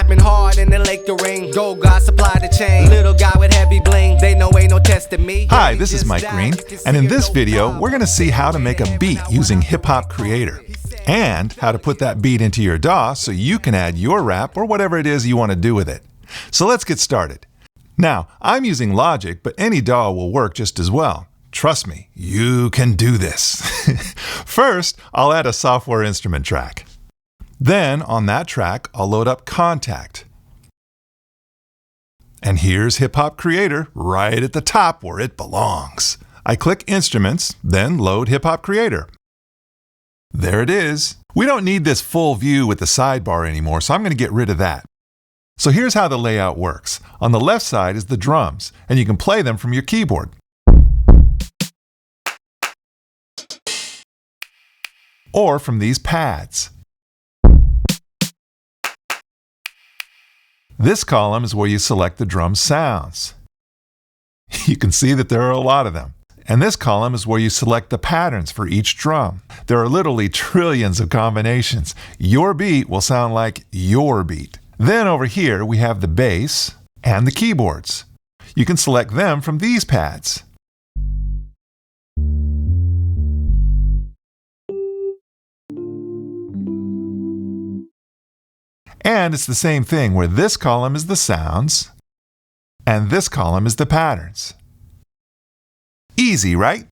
rapping hard in the lake the ring. Gold God supply the chain. Little guy with heavy bling. They know ain't no testing me. Hi, this is Mike Greene, and in this video, we're gonna see how to make a beat using Hip Hop Creator, and how to put that beat into your DAW so you can add your rap or whatever it is you want to do with it. So let's get started. Now, I'm using Logic, but any DAW will work just as well. Trust me, you can do this. First, I'll add a software instrument track. Then, on that track, I'll load up Contact. And here's Hip Hop Creator right at the top where it belongs. I click Instruments, then load Hip Hop Creator. There it is. We don't need this full view with the sidebar anymore, so I'm going to get rid of that. So here's how the layout works. On the left side is the drums, and you can play them from your keyboard. Or from these pads. This column is where you select the drum sounds. You can see that there are a lot of them. And this column is where you select the patterns for each drum. There are literally trillions of combinations. Your beat will sound like your beat. Then over here we have the bass and the keyboards. You can select them from these pads. And it's the same thing where this column is the sounds and this column is the patterns. Easy, right?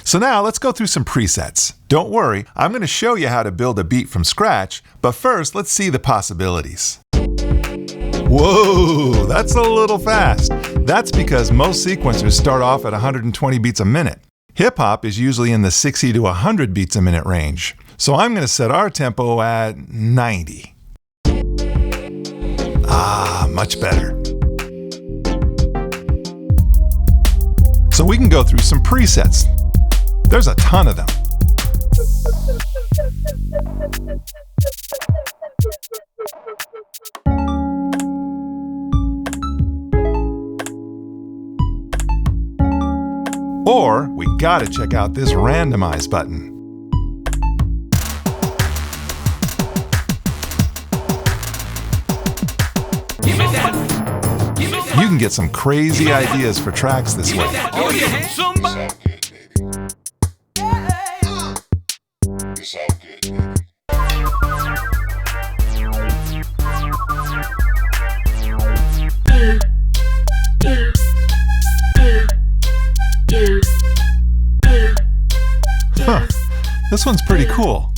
So now let's go through some presets. Don't worry, I'm going to show you how to build a beat from scratch, but first let's see the possibilities. Whoa, that's a little fast. That's because most sequencers start off at 120 beats a minute. Hip-hop is usually in the 60 to 100 beats a minute range. So I'm going to set our tempo at 90. Much better. So we can go through some presets. There's a ton of them. Or we gotta check out this randomize button. You can get some crazy ideas for tracks this way. Huh, this one's pretty cool.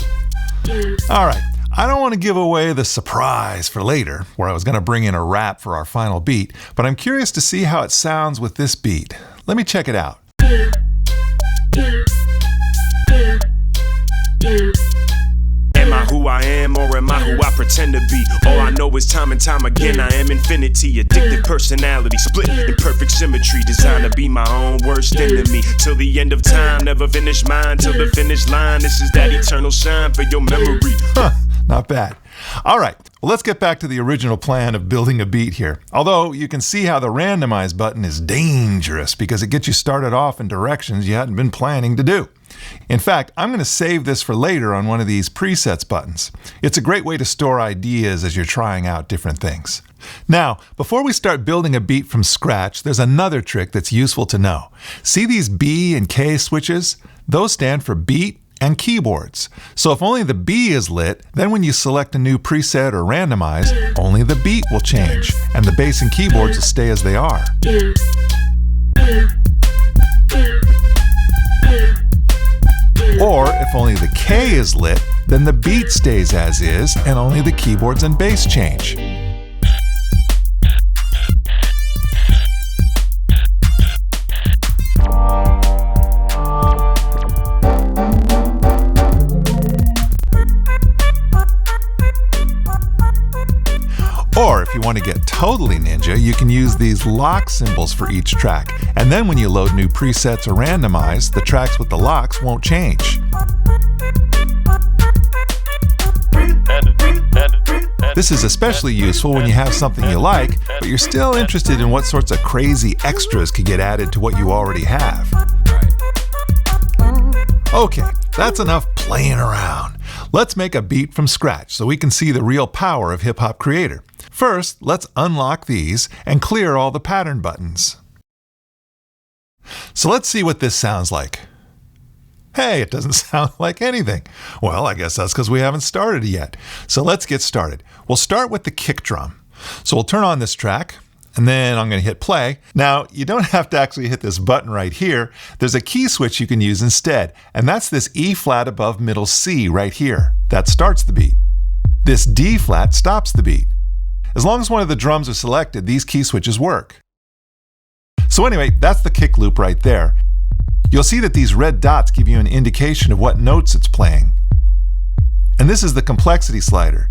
All right. I don't want to give away the surprise for later, where I was going to bring in a rap for our final beat, but I'm curious to see how it sounds with this beat. Let me check it out. Am I who I am, or am I who I pretend to be? All I know is time and time again I am infinity. Addicted personality, split in perfect symmetry. Designed to be my own worst enemy. Till the end of time, never finish mine. Till the finish line, this is that eternal shine for your memory. Huh, not bad. All right, well, let's get back to the original plan of building a beat here. Although you can see how the randomize button is dangerous because it gets you started off in directions you hadn't been planning to do. In fact, I'm going to save this for later on one of these presets buttons. It's a great way to store ideas as you're trying out different things. Now, before we start building a beat from scratch, there's another trick that's useful to know. See these B and K switches? Those stand for beat and keyboards. So if only the B is lit, then when you select a new preset or randomize, only the beat will change, and the bass and keyboards will stay as they are. Or if only the K is lit, then the beat stays as is, and only the keyboards and bass change. Or if you want to get totally ninja, you can use these lock symbols for each track. And then when you load new presets or randomize, the tracks with the locks won't change. This is especially useful when you have something you like, but you're still interested in what sorts of crazy extras could get added to what you already have. Okay, that's enough playing around. Let's make a beat from scratch so we can see the real power of Hip Hop Creator. First, let's unlock these and clear all the pattern buttons. So let's see what this sounds like. Hey, it doesn't sound like anything. Well, I guess that's because we haven't started yet. So let's get started. We'll start with the kick drum. So we'll turn on this track, and then I'm going to hit play. Now, you don't have to actually hit this button right here. There's a key switch you can use instead, and that's this E flat above middle C right here. That starts the beat. This D flat stops the beat. As long as one of the drums are selected, these key switches work. So anyway, that's the kick loop right there. You'll see that these red dots give you an indication of what notes it's playing. And this is the complexity slider.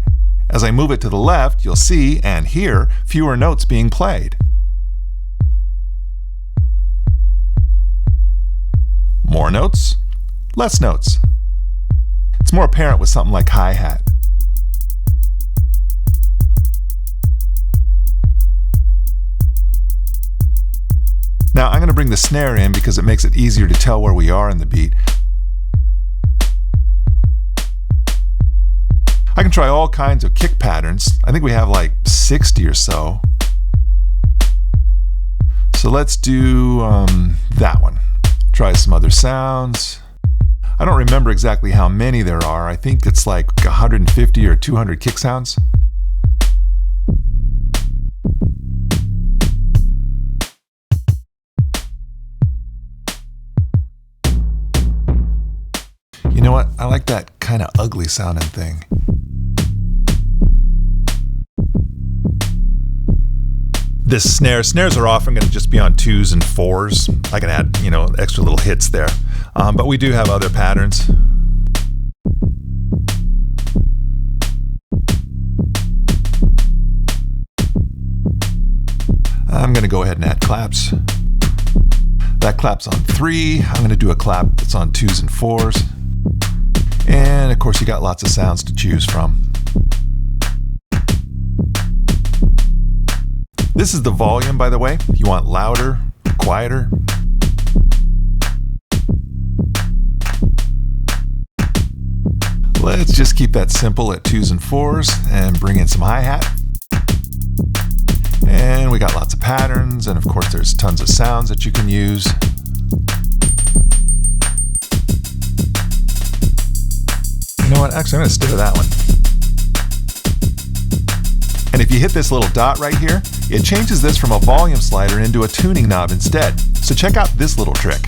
As I move it to the left, you'll see and hear fewer notes being played. More notes, less notes. It's more apparent with something like hi-hat. Now I'm going to bring the snare in because it makes it easier to tell where we are in the beat. I can try all kinds of kick patterns. I think we have like 60 or so. So let's do that one. Try some other sounds. I don't remember exactly how many there are. I think it's like 150 or 200 kick sounds. You know what? I like that kind of ugly sounding thing. This snares are often going to just be on 2s and 4s. I can add, extra little hits there. But we do have other patterns. I'm going to go ahead and add claps. That clap's on 3. I'm going to do a clap that's on 2s and 4s. And of course, you got lots of sounds to choose from. This is the volume, by the way. If you want louder, quieter. Let's just keep that simple at 2s and 4s and bring in some hi-hat. And we got lots of patterns, and of course there's tons of sounds that you can use. You know what? Actually, I'm going to stick with that one. And if you hit this little dot right here, it changes this from a volume slider into a tuning knob instead. So check out this little trick.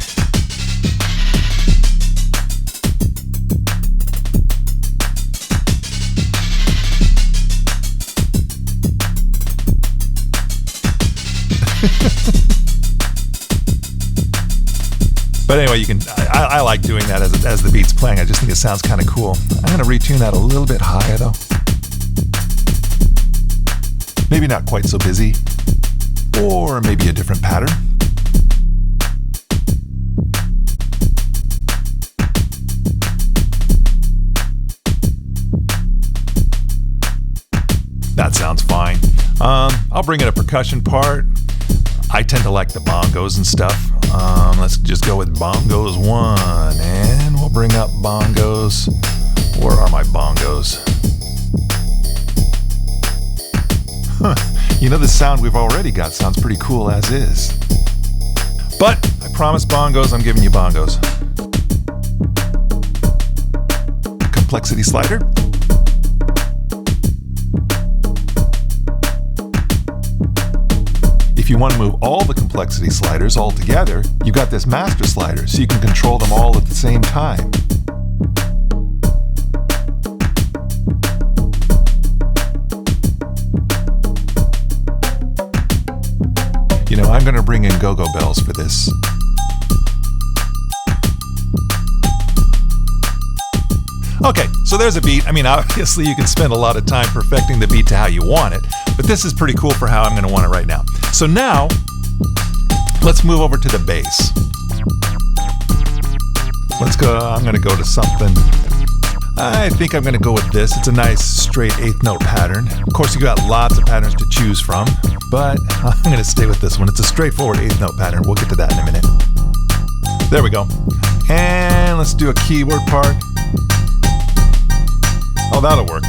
But anyway, I like doing that as the beat's playing. I just think it sounds kind of cool. I'm going to retune that a little bit higher though. Maybe not quite so busy, or maybe a different pattern. That sounds fine. I'll bring in a percussion part. I tend to like the bongos and stuff. Let's just go with bongos 1, and we'll bring up bongos. Where are my bongos? You know, the sound we've already got sounds pretty cool as is. But I promise bongos, I'm giving you bongos. Complexity slider. If you want to move all the complexity sliders all together, you've got this master slider, so you can control them all at the same time. You know, I'm going to bring in go-go bells for this. Okay, so there's a beat. I mean, obviously you can spend a lot of time perfecting the beat to how you want it, but this is pretty cool for how I'm going to want it right now. So now, let's move over to the bass. Let's go, I'm going to go to something. I think I'm going to go with this. It's a nice straight 8th note pattern. Of course, you got lots of patterns to choose from, but I'm going to stay with this one. It's a straightforward 8th note pattern. We'll get to that in a minute. There we go. And let's do a keyboard part. Oh, that'll work.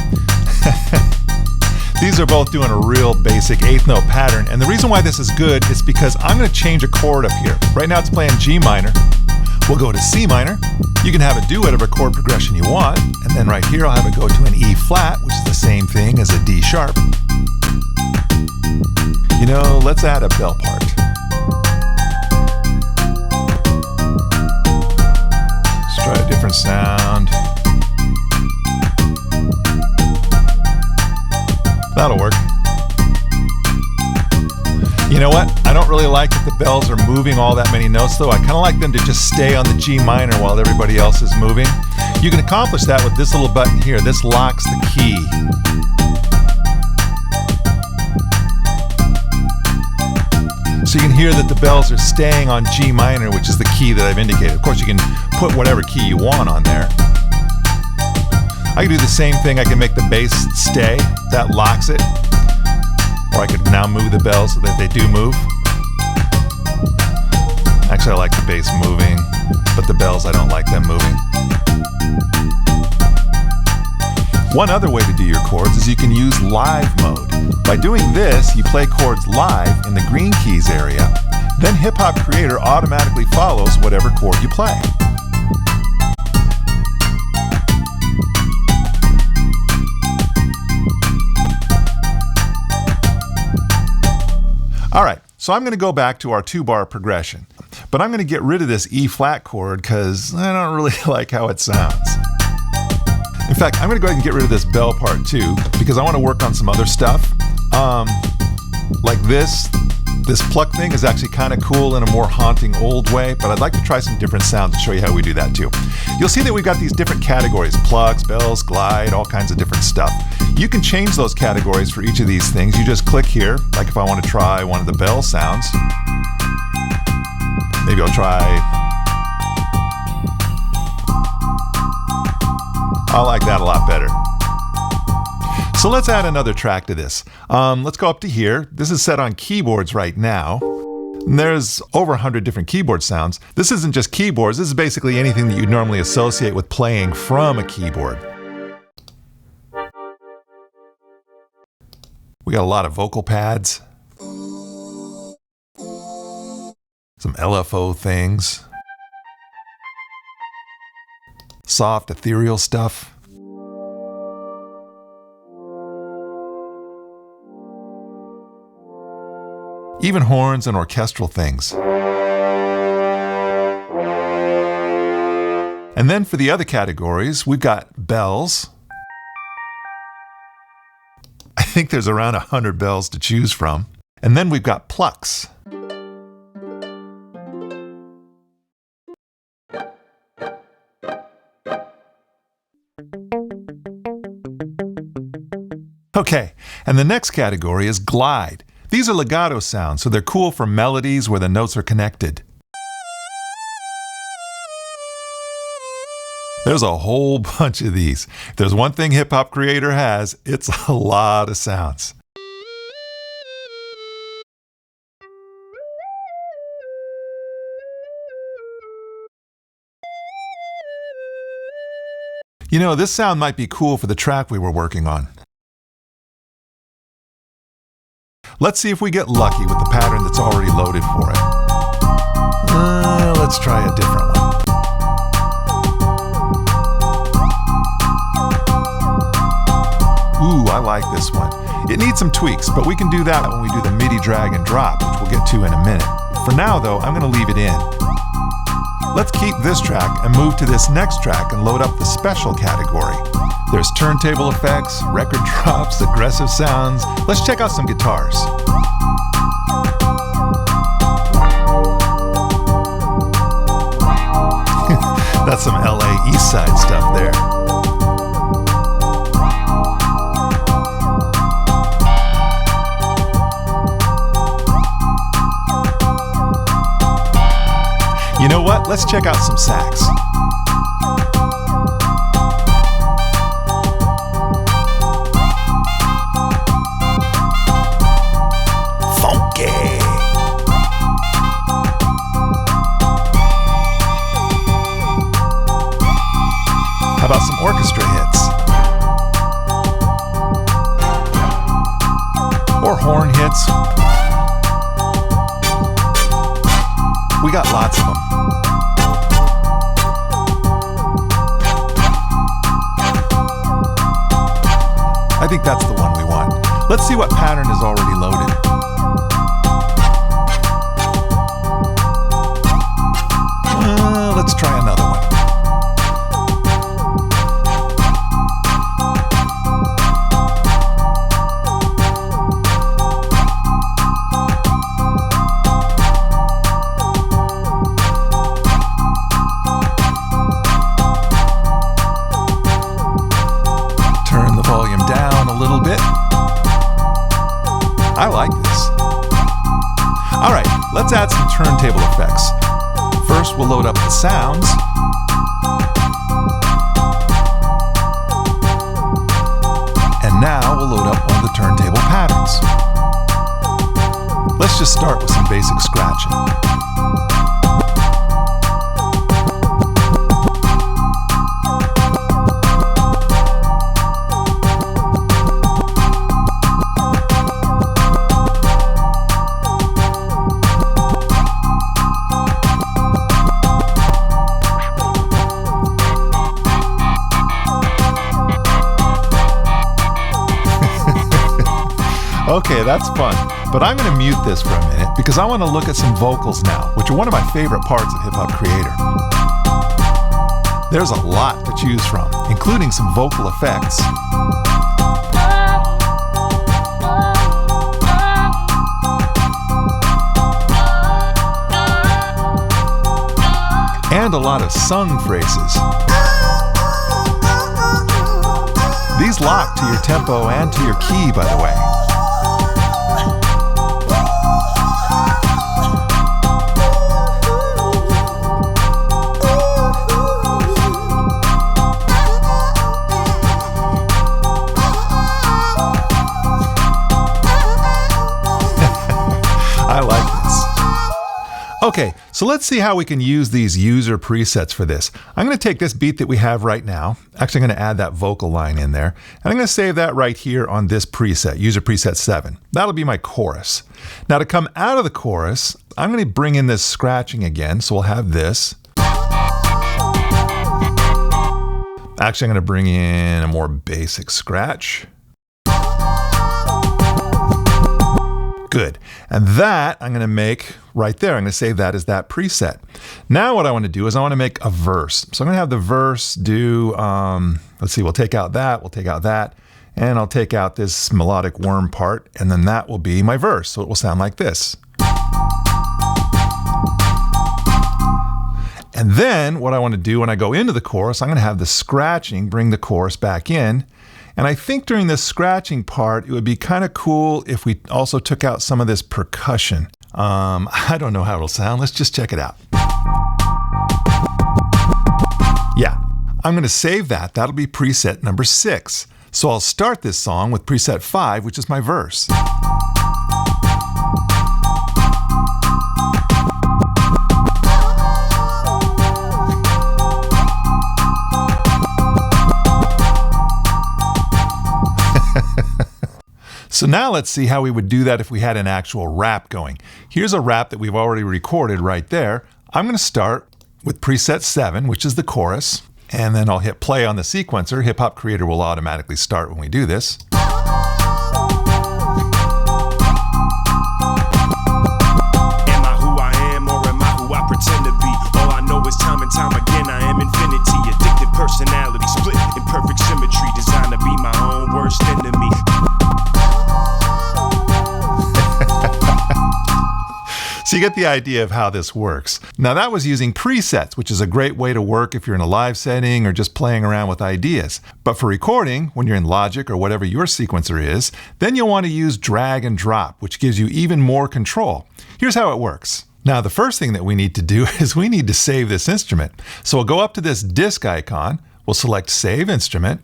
These are both doing a real basic eighth note pattern, and the reason why this is good is because I'm going to change a chord up here. Right now it's playing G minor. We'll go to C minor. You can have it do whatever chord progression you want, and then right here I'll have it go to an E flat, which is the same thing as a D sharp. You know, let's add a bell part. Let's try a different sound. That'll work. You know what? I don't really like that the bells are moving all that many notes though. I kind of like them to just stay on the G minor while everybody else is moving. You can accomplish that with this little button here. This locks the key. So you can hear that the bells are staying on G minor, which is the key that I've indicated. Of course, you can put whatever key you want on there. I can do the same thing. I can make the bass stay. That locks it. Or I could now move the bells so that they do move. Actually, I like the bass moving, but the bells, I don't like them moving. One other way to do your chords is you can use live mode. By doing this, you play chords live in the green keys area. Then Hip Hop Creator automatically follows whatever chord you play. All right, so I'm going to go back to our 2-bar progression, but I'm going to get rid of this E flat chord because I don't really like how it sounds. In fact, I'm going to go ahead and get rid of this bell part too because I want to work on some other stuff. Like this pluck thing is actually kind of cool in a more haunting old way, but I'd like to try some different sounds and show you how we do that too. You'll see that we've got these different categories: plucks, bells, glide, all kinds of different stuff. You can change those categories for each of these things. You just click here, like if I want to try one of the bell sounds. Maybe I'll try... I like that a lot better. So let's add another track to this. Let's go up to here. This is set on keyboards right now. And there's over 100 different keyboard sounds. This isn't just keyboards. This is basically anything that you'd normally associate with playing from a keyboard. We got a lot of vocal pads. Some LFO things. Soft, ethereal stuff. Even horns and orchestral things. And then for the other categories, we've got bells. I think there's around 100 bells to choose from. And then we've got plucks. Okay, and the next category is glide. These are legato sounds, so they're cool for melodies where the notes are connected. There's a whole bunch of these. If there's one thing Hip Hop Creator has, it's a lot of sounds. You know, this sound might be cool for the track we were working on. Let's see if we get lucky with the pattern that's already loaded for it. Let's try a different one. Ooh, I like this one. It needs some tweaks, but we can do that when we do the MIDI Drag and Drop, which we'll get to in a minute. For now, though, I'm going to leave it in. Let's keep this track and move to this next track and load up the special category. There's turntable effects, record drops, aggressive sounds. Let's check out some guitars. That's some LA East Side stuff there. You know what? Let's check out some sax. How about some orchestra hits? or horn hits. We got lots of them. I think that's the one we want. Let's see what pattern is already loaded. Let's try another one. Turn the volume down a little bit. I like this. All right, let's add some turntable effects. First, we'll load up the sounds. And now we'll load up one of the turntable patterns. Let's just start with some basic scratching. Okay, that's fun, but I'm going to mute this for a minute because I want to look at some vocals now, which are one of my favorite parts of Hip Hop Creator. There's a lot to choose from, including some vocal effects. And a lot of sung phrases. These lock to your tempo and to your key, by the way. I like this. Okay, so let's see how we can use these user presets for this. I'm going to take this beat that we have right now. Actually, I'm going to add that vocal line in there. And I'm going to save that right here on this preset, user preset 7. That'll be my chorus. Now to come out of the chorus, I'm going to bring in this scratching again. So we'll have this. Actually, I'm going to bring in a more basic scratch. Good. And that I'm going to make right there. I'm going to save that as that preset. Now what I want to do is I want to make a verse. So I'm going to have the verse do, let's see, we'll take out that, and I'll take out this melodic worm part, and then that will be my verse. So it will sound like this. And then what I want to do when I go into the chorus, I'm going to have the scratching bring the chorus back in. And I think during this scratching part, it would be kind of cool if we also took out some of this percussion. I don't know how it'll sound. Let's just check it out. Yeah, I'm going to save that. That'll be preset number 6. So I'll start this song with preset 5, which is my verse. So now let's see how we would do that if we had an actual rap going. Here's a rap that we've already recorded right there. I'm going to start with preset 7, which is the chorus, and then I'll hit play on the sequencer. Hip Hop Creator will automatically start when we do this. Am I who I am or am I who I pretend to be? All I know is time and time again I am infinity. Addictive personality, split in perfect symmetry, designed to be my own worst enemy. So you get the idea of how this works. Now that was using presets, which is a great way to work if you're in a live setting or just playing around with ideas. But for recording, when you're in Logic or whatever your sequencer is, then you'll want to use drag and drop, which gives you even more control. Here's how it works. Now the first thing that we need to do is we need to save this instrument. So we'll go up to this disc icon, we'll select Save Instrument,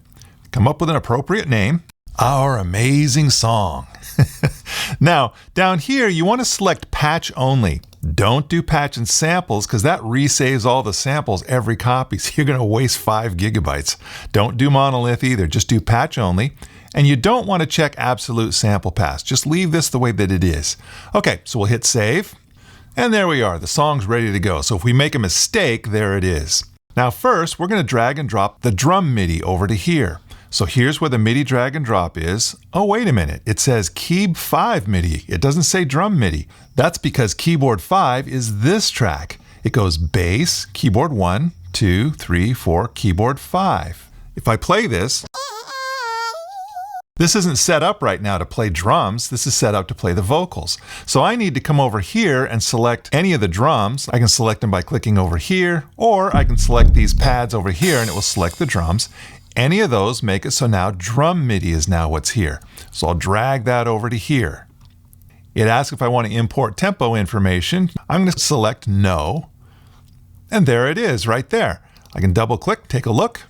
come up with an appropriate name, Our Amazing Song. Now, down here, you want to select patch only. Don't do patch and samples because that resaves all the samples every copy. So you're going to waste 5 gigabytes. Don't do monolith either. Just do patch only. And you don't want to check absolute sample pass. Just leave this the way that it is. Okay, so we'll hit save. And there we are. The song's ready to go. So if we make a mistake, there it is. Now first, we're going to drag and drop the drum MIDI over to here. So here's where the MIDI drag and drop is. Oh, wait a minute. It says Keyb 5 MIDI. It doesn't say drum MIDI. That's because keyboard 5 is this track. It goes bass, keyboard 1, 2, 3, 4, keyboard 5. If I play this, this isn't set up right now to play drums. This is set up to play the vocals. So I need to come over here and select any of the drums. I can select them by clicking over here, or I can select these pads over here and it will select the drums. Any of those make it so now drum MIDI is now what's here. So I'll drag that over to here. It asks if I want to import tempo information. I'm going to select no. And there it is right there. I can double click, take a look,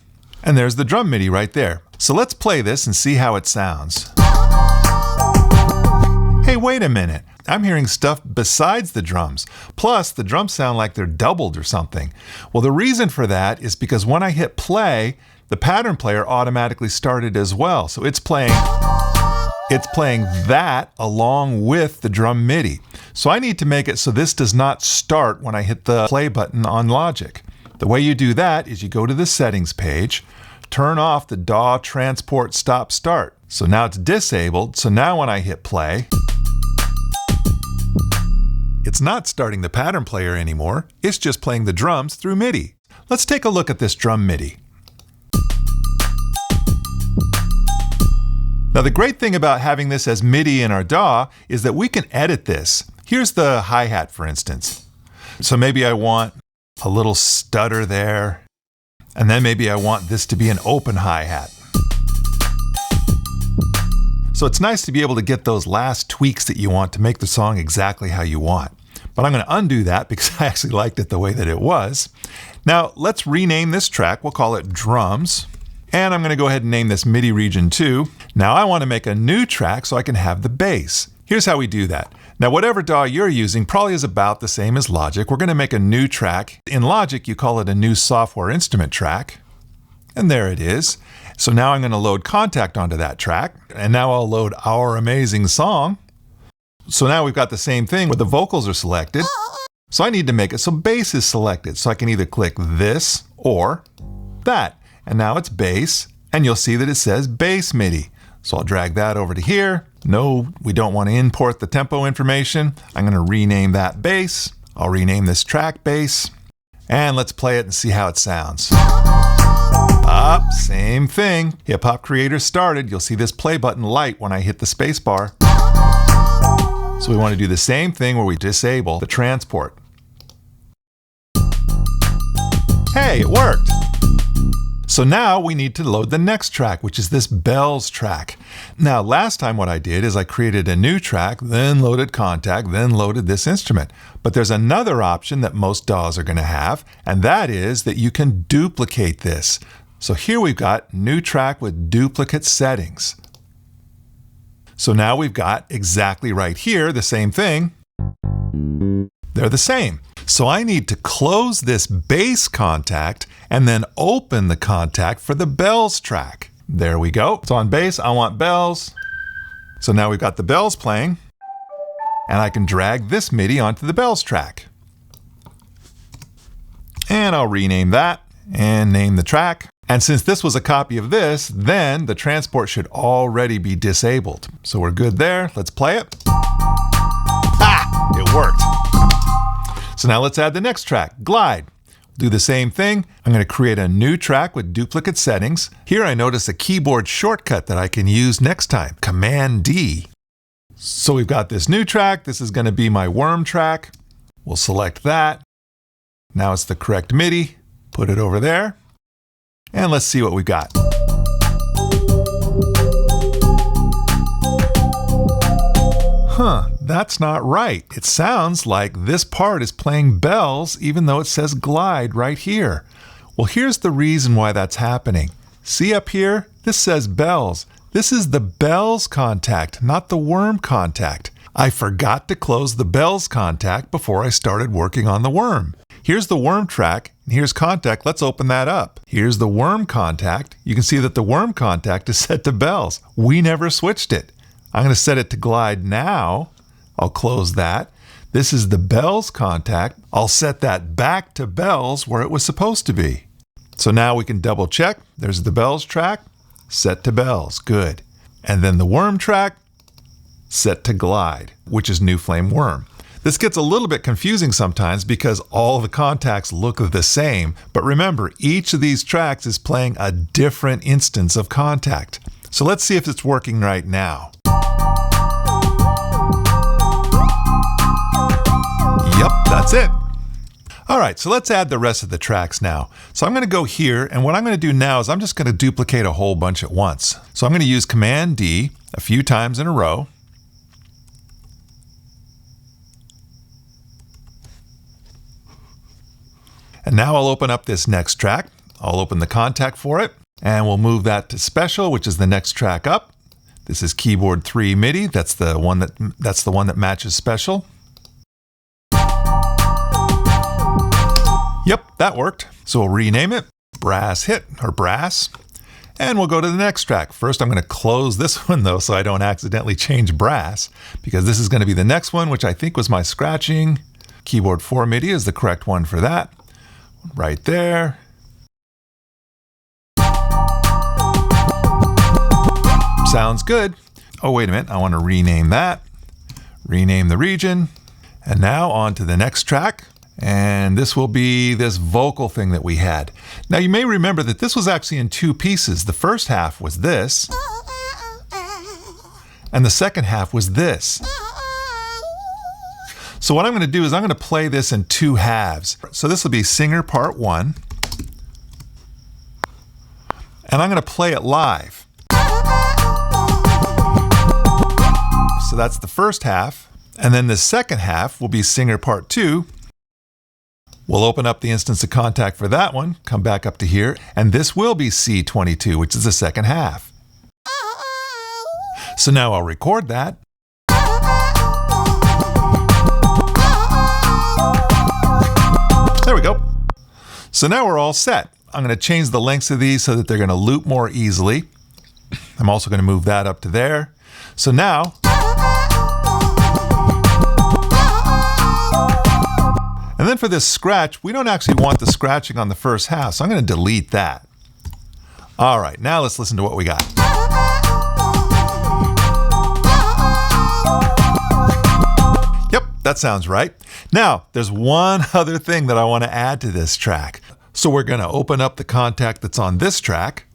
and there's the drum MIDI right there. So let's play this and see how it sounds. Hey, wait a minute. I'm hearing stuff besides the drums. Plus, the drums sound like they're doubled or something. Well, the reason for that is because when I hit play, the pattern player automatically started as well. So it's playing that along with the drum MIDI. So I need to make it so this does not start when I hit the play button on Logic. The way you do that is you go to the settings page, turn off the DAW transport stop start. So now it's disabled. So now when I hit play, it's not starting the pattern player anymore. It's just playing the drums through MIDI. Let's take a look at this drum MIDI. Now the great thing about having this as MIDI in our DAW is that we can edit this. Here's the hi-hat, for instance. So maybe I want a little stutter there, and then maybe I want this to be an open hi-hat. So it's nice to be able to get those last tweaks that you want to make the song exactly how you want. But I'm going to undo that because I actually liked it the way that it was. Now let's rename this track. We'll call it Drums. And I'm going to go ahead and name this MIDI region 2. Now I want to make a new track so I can have the bass. Here's how we do that. Now whatever DAW you're using probably is about the same as Logic. We're going to make a new track. In Logic, you call it a new software instrument track. And there it is. So now I'm going to load Contact onto that track. And now I'll load Our Amazing Song. So now we've got the same thing where the vocals are selected. So I need to make it so bass is selected. So I can either click this or that. And now it's bass, and you'll see that it says bass MIDI. So I'll drag that over to here. No, we don't want to import the tempo information. I'm going to rename that bass. I'll rename this track bass. And let's play it and see how it sounds. Same thing. Hip Hop Creator started. You'll see this play button light when I hit the space bar. So we want to do the same thing where we disable the transport. Hey, it worked. So now we need to load the next track, which is this bells track. Now, last time what I did is I created a new track, then loaded Contact, then loaded this instrument. But there's another option that most DAWs are going to have, and that is that you can duplicate this. So here we've got new track with duplicate settings. So now we've got exactly right here the same thing. They're the same. So I need to close this bass contact and then open the contact for the bells track. There we go. So on bass, I want bells. So now we've got the bells playing, and I can drag this MIDI onto the bells track. And I'll rename that and name the track. And since this was a copy of this, then the transport should already be disabled. So we're good there. Let's play it. It worked. So now let's add the next track, Glide. Do the same thing. I'm going to create a new track with duplicate settings. Here I notice a keyboard shortcut that I can use next time, Command D. So we've got this new track. This is going to be my worm track. We'll select that. Now it's the correct MIDI. Put it over there. And let's see what we've got. That's not right. It sounds like this part is playing bells even though it says glide right here. Well, here's the reason why that's happening. See up here? This says bells. This is the bells contact, not the worm contact. I forgot to close the bells contact before I started working on the worm. Here's the worm track, and here's contact. Let's open that up. Here's the worm contact. You can see that the worm contact is set to bells. We never switched it. I'm going to set it to glide now. I'll close that. This is the bells contact. I'll set that back to bells where it was supposed to be. So now we can double check. There's the bells track, set to bells, good. And then the worm track, set to glide, which is new flame worm. This gets a little bit confusing sometimes because all the contacts look the same, but remember, each of these tracks is playing a different instance of contact. So let's see if it's working right now. Yep, that's it. All right, so let's add the rest of the tracks now. So I'm going to go here, and what I'm going to do now is I'm just going to duplicate a whole bunch at once. So I'm going to use Command D a few times in a row. And now I'll open up this next track. I'll open the contact for it, and we'll move that to special, which is the next track up. This is keyboard 3 MIDI. That's the one that matches special. Yep, that worked. So we'll rename it brass hit or brass, and we'll go to the next track. First, I'm going to close this one though, so I don't accidentally change brass, because this is going to be the next one, which I think was my scratching. Keyboard 4 MIDI is the correct one for that. Right there. Sounds good. Oh, wait a minute. I want to rename that. Rename the region. And now on to the next track. And this will be this vocal thing that we had. Now you may remember that this was actually in two pieces. The first half was this. And the second half was this. So what I'm going to do is I'm going to play this in two halves. So this will be singer part 1. And I'm going to play it live. So that's the first half. And then the second half will be singer part 2. We'll open up the instance of contact for that one, come back up to here, and this will be C22, which is the second half. So now I'll record that. There we go. So now we're all set. I'm going to change the lengths of these so that they're going to loop more easily. I'm also going to move that up to there. So now, and then for this scratch, we don't actually want the scratching on the first half, so I'm going to delete that. All right, now let's listen to what we got. Yep, that sounds right. Now, there's one other thing that I want to add to this track. So we're going to open up the contact that's on this track,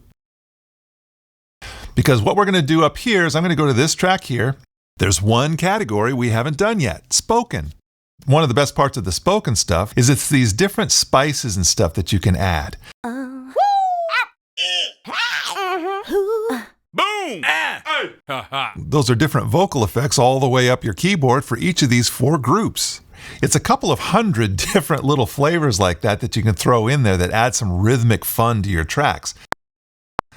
because what we're going to do up here is I'm going to go to this track here. There's one category we haven't done yet, spoken. One of the best parts of the spoken stuff is it's these different spices and stuff that you can add. Boom! Those are different vocal effects all the way up your keyboard for each of these 4 groups. It's a couple of 100 different little flavors like that you can throw in there that add some rhythmic fun to your tracks.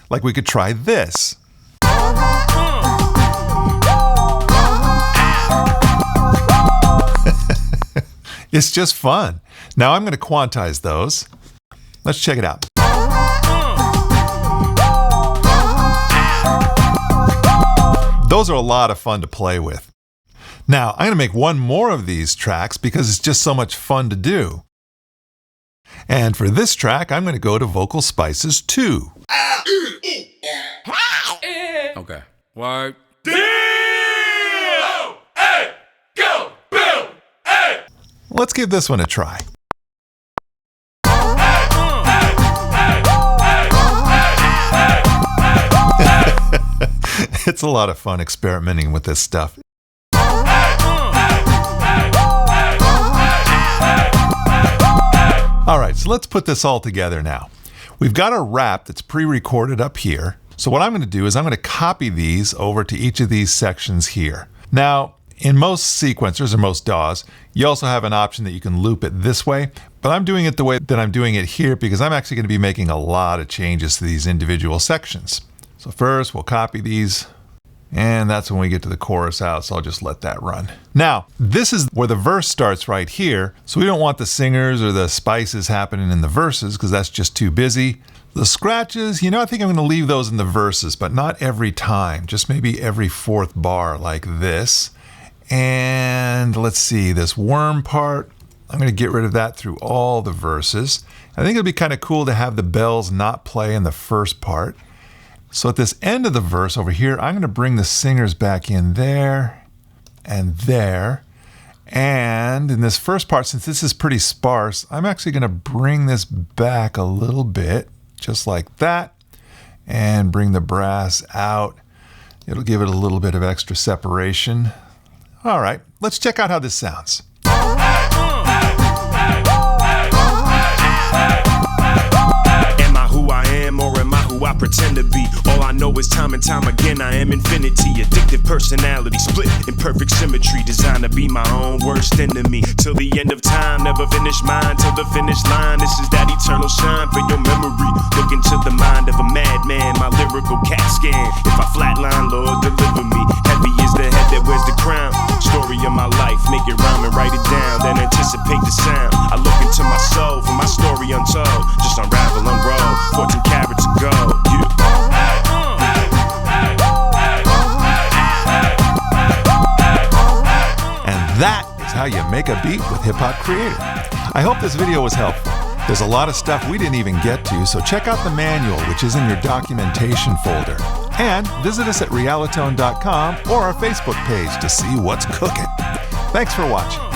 Like we could try this. It's just fun. Now I'm going to quantize those. Let's check it out. Those are a lot of fun to play with. Now I'm going to make one more of these tracks because it's just so much fun to do. And for this track, I'm going to go to Vocal Spices 2. Okay. Word. Let's give this one a try. It's a lot of fun experimenting with this stuff. All right, so let's put this all together now. We've got a rap that's pre-recorded up here. So what I'm going to do is I'm going to copy these over to each of these sections here. Now, in most sequencers or most DAWs, you also have an option that you can loop it this way, but I'm doing it the way that I'm doing it here because I'm actually going to be making a lot of changes to these individual sections. So first we'll copy these And that's when we get to the chorus out, so I'll just let that run. Now, this is where the verse starts right here, so we don't want the singers or the spices happening in the verses because that's just too busy. The scratches, I think I'm going to leave those in the verses, but not every time, just maybe every fourth bar like this. And let's see, this worm part, I'm going to get rid of that through all the verses. I think it'd be kind of cool to have the bells not play in the first part. So at this end of the verse over here, I'm going to bring the singers back in there and there. And in this first part, since this is pretty sparse, I'm actually going to bring this back a little bit, just like that, and bring the brass out. It'll give it a little bit of extra separation. All right, let's check out how this sounds. Or am I who I pretend to be? All I know is time and time again I am infinity. Addictive personality, split in perfect symmetry. Designed to be my own worst enemy. Till the end of time, never finish mine. Till the finish line, this is that eternal shine for your memory. Look into the mind of a madman, my lyrical CAT scan. If I flatline, Lord, deliver me. Heavy is the head that wears the crown. Story of my life, make it rhyme and write it down. Then anticipate the sound. I look into my soul for my story untold. Just unravel, unroll, 14 carats ago. And that is how you make a beat with Hip Hop Creator. I hope this video was helpful. There's a lot of stuff we didn't even get to, so check out the manual, which is in your documentation folder. And visit us at realitone.com or our Facebook page to see what's cooking. Thanks for watching.